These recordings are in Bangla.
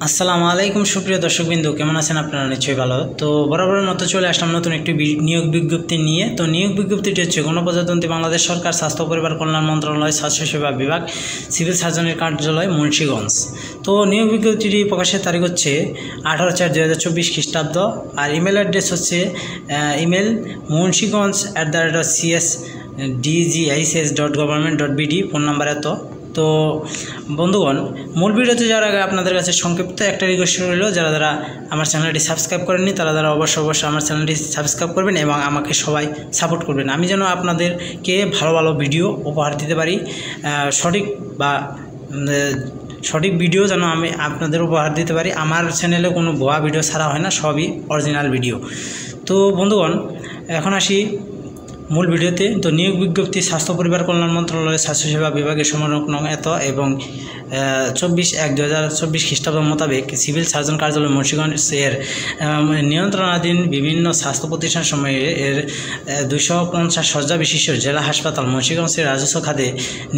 আসসালামু আলাইকুম সুপ্রিয় দর্শকবৃন্দ, কেমন আছেন আপনারা? নিশ্চয়ই ভালো। তো বরাবরের মতো চলে আসলাম নতুন একটি নিয়োগ বিজ্ঞপ্তি নিয়ে। তো নিয়োগ বিজ্ঞপ্তিটি হচ্ছে গণপ্রজাতন্ত্রী বাংলাদেশ সরকার, স্বাস্থ্য পরিবার কল্যাণ মন্ত্রণালয়, স্বাস্থ্যসেবা বিভাগ, সিভিল সার্জনের কার্যালয়, মুন্সিগঞ্জ। তো নিয়োগ বিজ্ঞপ্তিটি প্রকাশের তারিখ হচ্ছে 18/4/2024 খ্রিস্টাব্দ। আর ইমেল অ্যাড্রেস হচ্ছে ইমেল munshigons@csdgiss.government.bd। ফোন নাম্বার এত। তো বন্ধুগণ, মূল ভিডিওতে যাওয়ার আগে আপনাদের কাছে সংক্ষিপ্ত একটা রিকোয়েস্ট রইল, যারা আমার চ্যানেলটি সাবস্ক্রাইব করেননি তারা অবশ্যই আমার চ্যানেলটি সাবস্ক্রাইব করবেন এবং আমাকে সবাই সাপোর্ট করবেন। আমি যেন আপনাদেরকে ভালো ভালো ভিডিও উপহার দিতে পারি, সঠিক ভিডিও যেন আমি আপনাদের উপহার দিতে পারি। আমার চ্যানেলে কোনো ভুয়া ভিডিও ছাড়া হয় না, সবই অরিজিনাল ভিডিও। তো বন্ধুগণ, এখন আসি মূল ভিডিওতে। তো নিয়োগ বিজ্ঞপ্তি স্বাস্থ্য পরিবার কল্যাণ মন্ত্রণালয়ের স্বাস্থ্যসেবা বিভাগের সংরক্ষণ এত এবং 24/1/2024 খ্রিস্টাব্দ মোতাবেক সিভিল সার্জন কার্যালয় মুন্সিগঞ্জের নিয়ন্ত্রণাধীন বিভিন্ন স্বাস্থ্য প্রতিষ্ঠান সময়ে এর 250 শয্যা বিশিষ্ট জেলা হাসপাতাল মুন্সিগঞ্জের রাজস্ব খাতে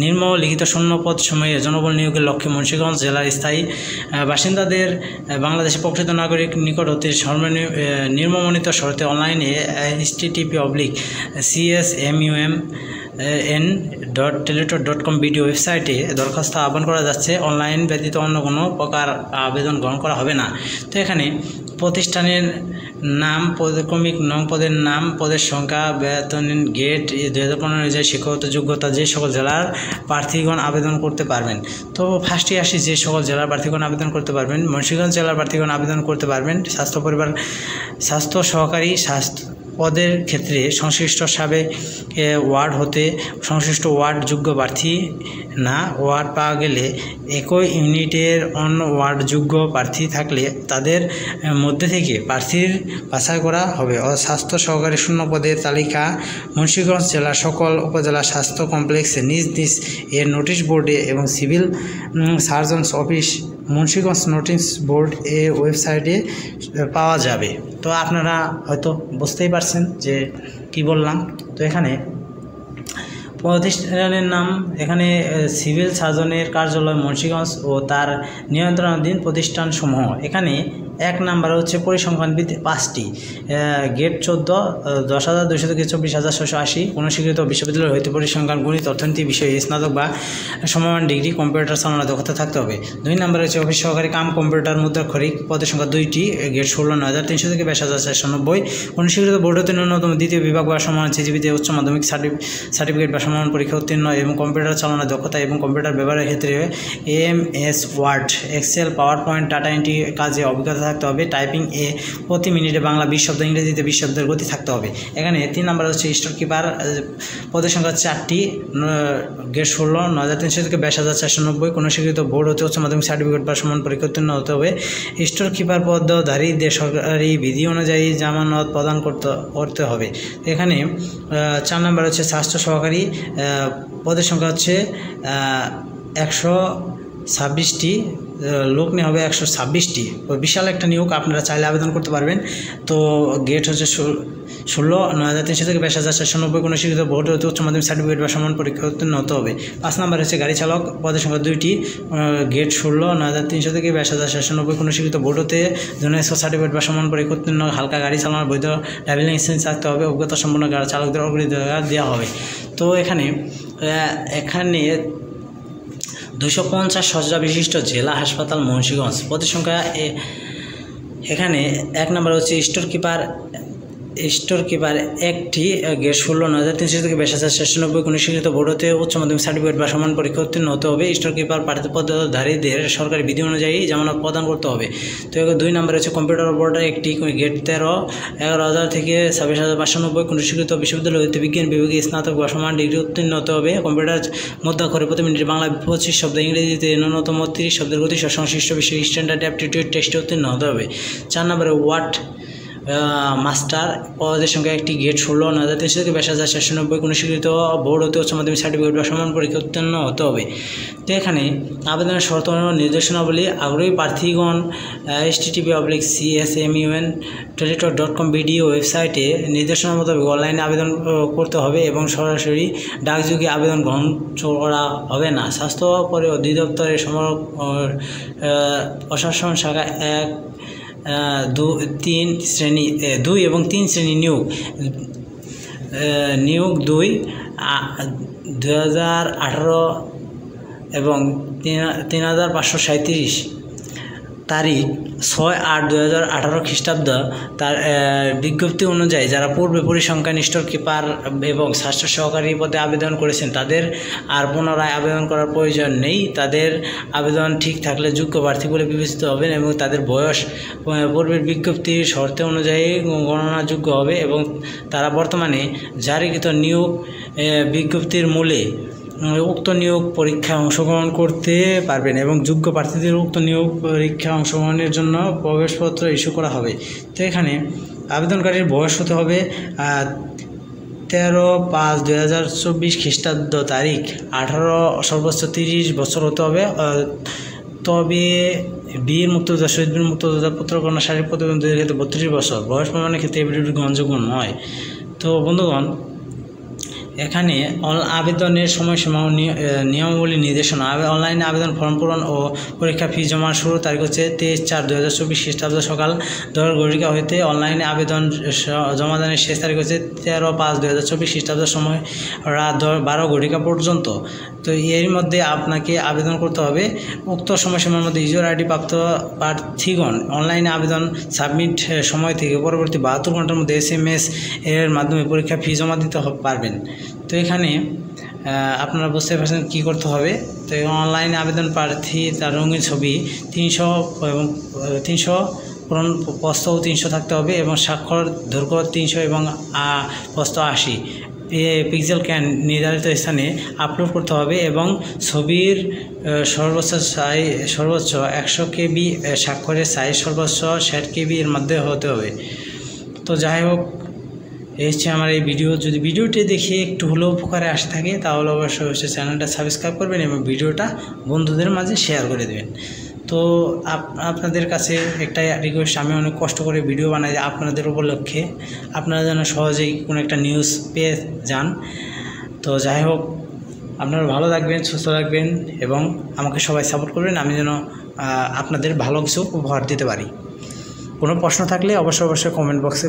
নিম্নলিখিত শূন্যপদ সময়ে জনবল নিয়োগের লক্ষ্যে মুন্সিগঞ্জ জেলার স্থায়ী বাসিন্দাদের বাংলাদেশের প্রকৃত নাগরিক নিকট হতে নিম্নমণিত শর্তে অনলাইনে http://csmum.teletor.com বিডি ওয়েবসাইটে দরখাস্ত আহ্বান করা যাচ্ছে। অনলাইন ব্যতীত অন্য কোনো প্রকার আবেদন গ্রহণ করা হবে না। তো এখানে প্রতিষ্ঠানের নাম, ক্রমিক নং পদের নাম, পদের সংখ্যা, বেতন গেট 2015 অনুযায়ী শিক্ষাগত যোগ্যতা, যে সকল জেলার প্রার্থীগণ আবেদন করতে পারবেন। তো ফার্স্টে আসি, যে সকল জেলার প্রার্থীগণ আবেদন করতে পারবেন। মুন্সিগঞ্জ জেলার প্রার্থীগণ আবেদন করতে পারবেন স্বাস্থ্য সহকারী পদের ক্ষেত্রে সংশ্লিষ্ট সাবেক ওয়ার্ড হতে সংশ্লিষ্ট ওয়ার্ড যোগ্য প্রার্থী না ওয়ার্ড পাওয়া গেলে একই ইউনিটের অন্য ওয়ার্ড যোগ্য প্রার্থী থাকলে তাদের মধ্যে থেকে প্রার্থীর বাছাই করা হবে। স্বাস্থ্য সহকারী শূন্য পদের তালিকা মুন্সিগঞ্জ জেলার সকল উপজেলা স্বাস্থ্য কমপ্লেক্সে নিজ নিজ এর নোটিশ বোর্ডে এবং civil surgeons office Munshiganj notice board এর ওয়েবসাইটে পাওয়া যাবে। তো আপনারা হয়তো বুঝতেই পারছেন যে কি বললাম। তো এখানে প্রতিষ্ঠানের নাম, এখানে সিভিল সার্জনের কার্যালয় মুন্সিগঞ্জ ও তার নিয়ন্ত্রণাধীন প্রতিষ্ঠানসমূহ। এখানে 1 নাম্বার হচ্ছে পরিসংখ্যান 5টি, গেট 14, 10,200 থেকে 24,680। কোনো স্বীকৃত বিশ্ববিদ্যালয় হইতে পরিসংখ্যান, গণিত, অর্থনীতি বিষয়ে স্নাতক বা সমমান ডিগ্রি, কম্পিউটার চালানোর দক্ষতা থাকতে হবে। 2 নাম্বার হচ্ছে অফিস সহকারী কাম কম্পিউটার মুদ্রাক্ষরিক, পদের সংখ্যা 2টি, গেট 16, 9,300 থেকে 22,490। কোনো স্বীকৃত বোর্ড হতে ন্যূনতম 2য় বিভাগ বা সমান সিজিপিতে উচ্চ মাধ্যমিক সার্টিফিকেট বা সমান পরীক্ষা উত্তীর্ণ এবং কম্পিউটার চালানোর দক্ষতা এবং কম্পিউটার ব্যবহারের ক্ষেত্রে MS word, excel, PowerPoint, data entry কাজে অভিজ্ঞতা থাকতে হবে। টাইপিং প্রতি মিনিটে বাংলা 20 শব্দ, ইংরেজিতে 20 শব্দের গতি থাকতে হবে। এখানে 3 নাম্বার হচ্ছে স্টোর কিপার, পদের সংখ্যা 4টি, গেট 16, 9,300 থেকে 22,490। কোনো স্বীকৃত বোর্ড হতে উচ্চ মাধ্যমিক সার্টিফিকেট বা সমান পরীক্ষা উত্তীর্ণ হতে হবে। স্টোর কিপার পদধারীদের সরকারি বিধি অনুযায়ী জামানত প্রদান করতে হবে। এখানে 4 নাম্বার হচ্ছে স্বাস্থ্য সহকারী, পদের সংখ্যা হচ্ছে 126টি, লোক নেওয়া হবে 126টি। বিশাল একটা নিয়োগ, আপনারা চাইলে আবেদন করতে পারবেন। তো গেট হচ্ছে 16, 9,300 থেকে 22,490। কোনো স্বীকৃত বোর্ড হতে উচ্চ মাধ্যমিক সার্টিফিকেট বা সমান পরীক্ষা উত্তীর্ণ হতে হবে। 5 নাম্বার হচ্ছে গাড়ি চালক, পদের সংখ্যা 2টি, গেট 16, 9,300 থেকে 22,490। কোনো স্বীকৃত বোর্ড হতে জনস্কো সার্টিফিকেট বা সমান পরীক্ষা উত্তীর্ণ হালকা গাড়ি চালানোর বৈধ ড্রাইভিং লাইসেন্স থাকতে হবে। অভিজ্ঞতা সম্পন্ন গাড়ি চালকদের অগ্রাধিকার দেওয়া হবে। তো এখানে 250 শয্যা বিশিষ্ট জেলা হাসপাতাল মুন্সিগঞ্জ। পদের সংখ্যা এখানে 1 নাম্বার হচ্ছে স্টোর কিপার 1টি, গেট 16, 9,300 থেকে 22,490। কোনো স্বীকৃত বোর্ড হতে উচ্চ মাধ্যমিক সার্টিফিকেট বা সমান পরীক্ষা উত্তীর্ণ হতে হবে। স্টোর কিপার পদধারীদের সরকারি বিধি অনুযায়ী জামানত প্রদান করতে হবে। তো 2 নাম্বার হচ্ছে কম্পিউটার অপারেটর 1টি, গেট 13, 11,000 থেকে 26,590। কোনো স্বীকৃত বিশ্ববিদ্যালয় হতে বিজ্ঞান বিভাগে স্নাতক বা সমান ডিগ্রি উত্তীর্ণ হতে হবে। কম্পিউটার মুদ্রাক্ষরে প্রতি মিনিটে বাংলা 25 শব্দ, ইংরেজিতে ন্যূনতম 30 শব্দের গতি সংশ্লিষ্ট বিষয়ে স্ট্যান্ডার্ড অ্যাপটিটিউড টেস্টে উত্তীর্ণ হতে হবে। 4 নম্বরে মাস্টার পদের সংখ্যা একটি, গেট 16,300 থেকে 22,490, কোনো স্বীকৃত বোর্ড হতে উচ্চ মাধ্যমিক সার্টিফিকেট বা সমান পরীক্ষা উত্তীর্ণ হতে হবে। তো এখানে আবেদনের শর্ত নির্দেশনাবলী আগ্রহী প্রার্থীগণ http://csmun.telitalk.com BDO ওয়েবসাইটে নির্দেশনা মোতাবেক অনলাইনে আবেদন করতে হবে এবং সরাসরি ডাকযোগে আবেদন গ্রহণ করা হবে না। স্বাস্থ্য অধিদপ্তরের প্রশাসন শাখা 2 এবং 3 শ্রেণী নিয়োগ 2018 এবং 3537 তারিখ 6/8/2018 খ্রিস্টাব্দ তার বিজ্ঞপ্তি অনুযায়ী যারা পূর্বে পরিসংখ্যান স্টোর কিপার এবং স্বাস্থ্য সহকারী পদে আবেদন করেছেন তাদের আর পুনরায় আবেদন করার প্রয়োজন নেই। তাদের আবেদন ঠিক থাকলে যোগ্য প্রার্থী বলে বিবেচিত হবেন এবং তাদের বয়স পূর্বের বিজ্ঞপ্তির শর্তে অনুযায়ী গণনাযোগ্য হবে এবং তারা বর্তমানে জারিকৃত নিয়োগ বিজ্ঞপ্তির মূলে উক্ত নিয়োগ পরীক্ষায় অংশগ্রহণ করতে পারবেন এবং যোগ্য প্রার্থীদের উক্ত নিয়োগ পরীক্ষা অংশগ্রহণের জন্য প্রবেশপত্র ইস্যু করা হবে। তো এখানে আবেদনকারীর বয়স হতে হবে 13/5/2024 খ্রিস্টাব্দ তারিখ, 18 সর্বোচ্চ 30 বছর হতে হবে। তবে বীর মুক্তিযোদ্ধা, শহীদ বীর মুক্তিযোদ্ধা পুত্রকন্যা শারীরিক প্রতিবন্ধীদের ক্ষেত্রে 32 বছর বয়স প্রমাণের ক্ষেত্রে এই ভিডিওটি গ্রহণযোগ্য নয়। তো বন্ধুগণ, এখানে আবেদনের সময়সীমা নিয়মাবলী নির্দেশনা। অনলাইনে আবেদন ফর্ম পূরণ ও পরীক্ষা ফি জমার শুরু তারিখ হচ্ছে 23/4/2024 খ্রিস্টাব্দ সকাল 10 ঘটিকা হইতে। অনলাইনে আবেদন জমাদানের শেষ তারিখ হচ্ছে 13/5/2024 খ্রিস্টাব্দ সময় রাত 12 ঘটিকা পর্যন্ত। তো এর মধ্যে আপনাকে আবেদন করতে হবে। উক্ত সময়সীমার মধ্যে ইউজার আইডি প্রাপ্ত প্রার্থীগণ অনলাইনে আবেদন সাবমিট সময় থেকে পরবর্তী 72 ঘন্টার মধ্যে SMS এর মাধ্যমে পরীক্ষা ফি জমা দিতে পারবেন। তো এখানে আপনারা বুঝতে পারছেন কী করতে হবে। তো অনলাইনে আবেদন প্রার্থী তার রঙিন ছবি 300 এবং 300 প্রস্থ 300 থাকতে হবে এবং স্বাক্ষর দৈর্ঘ্য 300 এবং প্রস্থ 80 পিক্সেল নির্ধারিত স্থানে আপলোড করতে হবে এবং ছবির সর্বোচ্চ 100 KB, স্বাক্ষরের সাইজ সর্বোচ্চ 60 KB এর মধ্যে হতে হবে। তো যাই হোক, এই হচ্ছে আমার এই ভিডিও। যদি ভিডিওটি দেখে একটু হলেও উপকারে আসে থাকে তাহলে অবশ্যই চ্যানেলটা সাবস্ক্রাইব করবেন এবং ভিডিওটা বন্ধুদের মাঝে শেয়ার করে দেবেন। তো আপনাদের কাছে একটাই রিকোয়েস্ট, আমি অনেক কষ্ট করে ভিডিও বানাই আপনাদের উপলক্ষে, আপনারা যেন সহজেই কোনো একটা নিউজ পেয়ে যান। তো যাই হোক, আপনারা ভালো থাকবেন, সুস্থ থাকবেন এবং আমাকে সবাই সাপোর্ট করবেন, আমি যেন আপনাদের ভালো কিছু উপহার দিতে পারি। কোনো প্রশ্ন থাকলে অবশ্যই কমেন্ট বক্সে